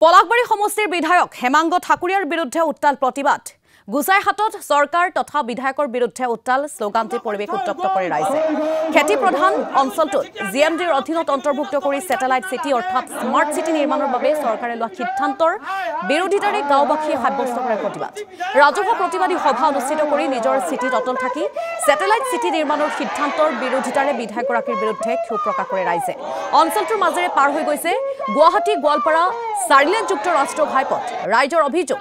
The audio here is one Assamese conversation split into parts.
পলাশবাৰী সমষ্টিৰ বিধায়ক হেমাংগ ঠাকুৰীয়াৰ বিৰুদ্ধে উত্তাল প্ৰতিবাদ গুচাইহাটত চৰকাৰ তথা বিধায়কৰ বিৰুদ্ধে উত্তাল স্লোগানটি পৰিৱেশ উত্তপ্ত কৰি ৰাইজে খেতি প্ৰধান অঞ্চলটোত জিএমডিৰ অধীনত অন্তৰ্ভুক্ত কৰি স্যাটেলাইট সিটি অৰ্থাৎ স্মাৰ্ট সিটি নিৰ্মাণৰ বাবে চৰকাৰে লোৱা সিদ্ধান্তৰ বিৰোধিতাৰে গাঁওবাসীয়ে সাব্যস্ত কৰে প্ৰতিবাদ ৰাজহুৱা প্ৰতিবাদী সভা অনুষ্ঠিত কৰি নিজৰ সিটিত অটল থাকি স্যাটেলাইট সিটি নিৰ্মাণৰ সিদ্ধান্তৰ বিৰোধিতাৰে বিধায়কগৰাকীৰ বিৰুদ্ধে ক্ষোভ প্ৰকাশ কৰে ৰাইজে অঞ্চলটোৰ মাজেৰে পাৰ হৈ গৈছে গুৱাহাটী গোৱালপাৰা চাৰিলেনযুক্ত ৰাষ্ট্ৰীয় ঘাইপথ ৰাইজৰ অভিযোগ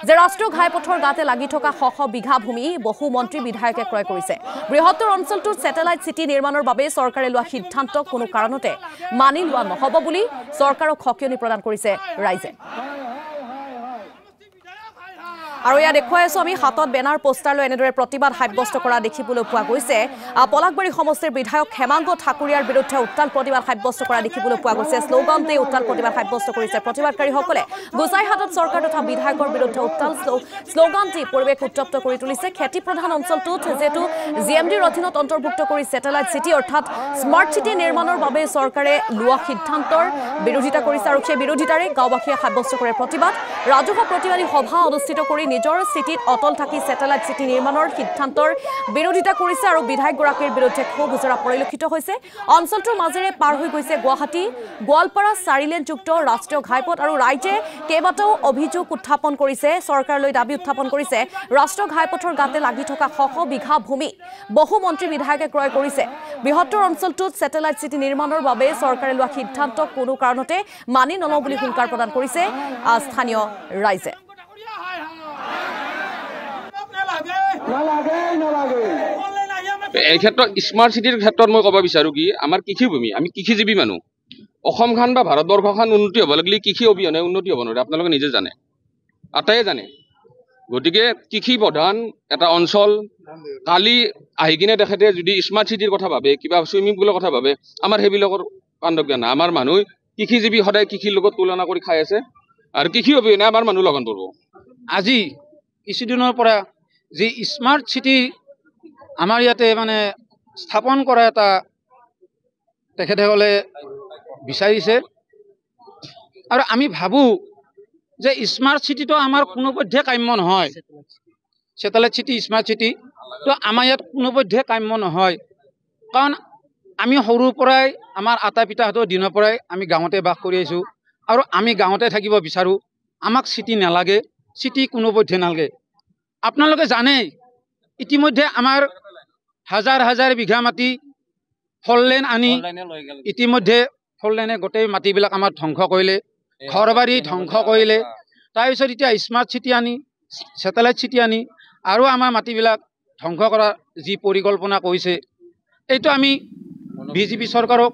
যে ৰাষ্ট্ৰীয় ঘাইপথৰ গাতে লাগি থকা শ বিঘা ভূমি বহু মন্ত্ৰী বিধায়কে ক্ৰয় কৰিছে বৃহত্তৰ অঞ্চলটোত স্যাটেলাইট সিটি নিৰ্মাণৰ বাবে চৰকাৰে লোৱা সিদ্ধান্ত কোনো কাৰণতে মানি লোৱা নহব বুলি চৰকাৰক সকিয়নি প্ৰদান কৰিছে ৰাইজে আৰু ইয়া দেখুৱাই আছো আমি হাতত বেনাৰ পোষ্টাৰ লৈ এনেদৰে প্ৰতিবাদ সাব্যস্ত কৰা দেখিবলৈ পোৱা গৈছে পলাশবাৰী সমষ্টিৰ বিধায়ক হেমাংগ ঠাকুৰীয়াৰ বিৰুদ্ধে উত্তাল প্ৰতিবাদ সাব্যস্ত কৰা দেখিবলৈ পোৱা গৈছে স্লোগানতে উত্তাল প্ৰতিবাদ সাব্যস্ত কৰিছে প্ৰতিবাদকাৰীসকলে গুচাইহাটত চৰকাৰ তথা বিধায়কৰ বিৰুদ্ধে উত্তাল স্লোগানটি পৰিৱেশ উত্তপ্ত কৰি তুলিছে খেতি প্ৰধান অঞ্চলটোত যেটো জিএমডিৰ অধীনত অন্তৰ্ভুক্ত কৰি স্যাটেলাইট সিটি অৰ্থাৎ স্মাৰ্ট সিটি নিৰ্মাণৰ বাবে চৰকাৰে লোৱা সিদ্ধান্তৰ বিৰোধিতা কৰিছে আৰু সেই বিৰোধিতাৰে গাঁওবাসীয়ে সাব্যস্ত কৰে প্ৰতিবাদ ৰাজহুৱা প্ৰতিবাদী সভা অনুষ্ঠিত কৰি নিজৰ সিটিত অটল থাকি স্যাটেলাইট সিটি নিৰ্মাণৰ সিদ্ধান্তৰ বিৰোধিতা কৰিছে আৰু বিধায়কগৰাকীৰ বিৰুদ্ধে ক্ষোভ উজৰা পৰিলক্ষিত হৈছে অঞ্চলটোৰ মাজেৰে পাৰ হৈ গৈছে গুৱাহাটী গোৱালপাৰা চাৰিলেনযুক্ত ৰাষ্ট্ৰীয় ঘাইপথ আৰু ৰাইজে কেইবাটাও অভিযোগ উত্থাপন কৰিছে চৰকাৰলৈ দাবী উত্থাপন কৰিছে ৰাষ্ট্ৰীয় ঘাইপথৰ গাতে লাগি থকা শ বিঘা ভূমি বহু মন্ত্ৰী বিধায়কে ক্ৰয় কৰিছে বৃহত্তৰ অঞ্চলটোত স্যাটেলাইট সিটি নিৰ্মাণৰ বাবে চৰকাৰে লোৱা সিদ্ধান্ত কোনো কাৰণতে মানি নলওঁ বুলি হুংকাৰ প্ৰদান কৰিছে স্থানীয় ৰাইজে এই ক্ষেত্ৰত স্মাৰ্ট সিটিৰ ক্ষেত্ৰত মই ক'ব বিচাৰো কি আমাৰ কৃষিভূমি আমি কৃষিজীৱী মানুহ অসমখন বা ভাৰতবৰ্ষখন উন্নতি হ'ব লাগিলে কৃষি অবিহনে উন্নতি হ'ব নোৱাৰে আপোনালোকে নিজে জানে আটায়ে জানে গতিকে কৃষি প্ৰধান এটা অঞ্চল কালি আহি কিনে তেখেতে যদি স্মাৰ্ট সিটিৰ কথা ভাবে কিবা সুইমিং পুলৰ কথা ভাবে আমাৰ সেইবিলাকৰ কাণ্ডজ্ঞান নাই আমাৰ মানুহ কৃষিজীৱী সদায় কৃষিৰ লগত তুলনা কৰি খাই আছে আৰু কৃষি অবিহনে আমাৰ মানুহ লগন পৰিব আজি কিছুদিনৰ পৰা যে স্মাৰ্ট সিটি আমাৰ ইয়াতে মানে স্থাপন কৰা এটা তেখেতসকলে বিচাৰিছে আৰু আমি ভাবোঁ যে স্মাৰ্ট সিটিটো আমাৰ কোনোপধ্যে কাম্য নহয় স্যাটেলাইট সিটি স্মাৰ্ট সিটি তো আমাৰ ইয়াত কোনোপধ্যে কাম্য নহয় কাৰণ আমি সৰুৰ পৰাই আমাৰ আটা পিতাহঁতৰ দিনৰ পৰাই আমি গাঁৱতে বাস কৰি আহিছোঁ আৰু আমি গাঁৱতে থাকিব বিচাৰোঁ আমাক সিটি নালাগে সিটি কোনোপধ্যে নালাগে আপোনালোকে জানে ইতিমধ্যে আমাৰ হাজাৰ হাজাৰ বিঘা মাটি ফললেন আনি ইতিমধ্যে ফললেনে গোটেই মাটিবিলাক আমাৰ ধ্বংস কৰিলে ঘৰ বাৰী ধ্বংস কৰিলে তাৰপিছত এতিয়া স্মাৰ্ট সিটি আনি স্যাটেলাইট সিটি আনি আৰু আমাৰ মাটিবিলাক ধ্বংস কৰাৰ যি পৰিকল্পনা কৰিছে এইটো আমি বিজেপি চৰকাৰক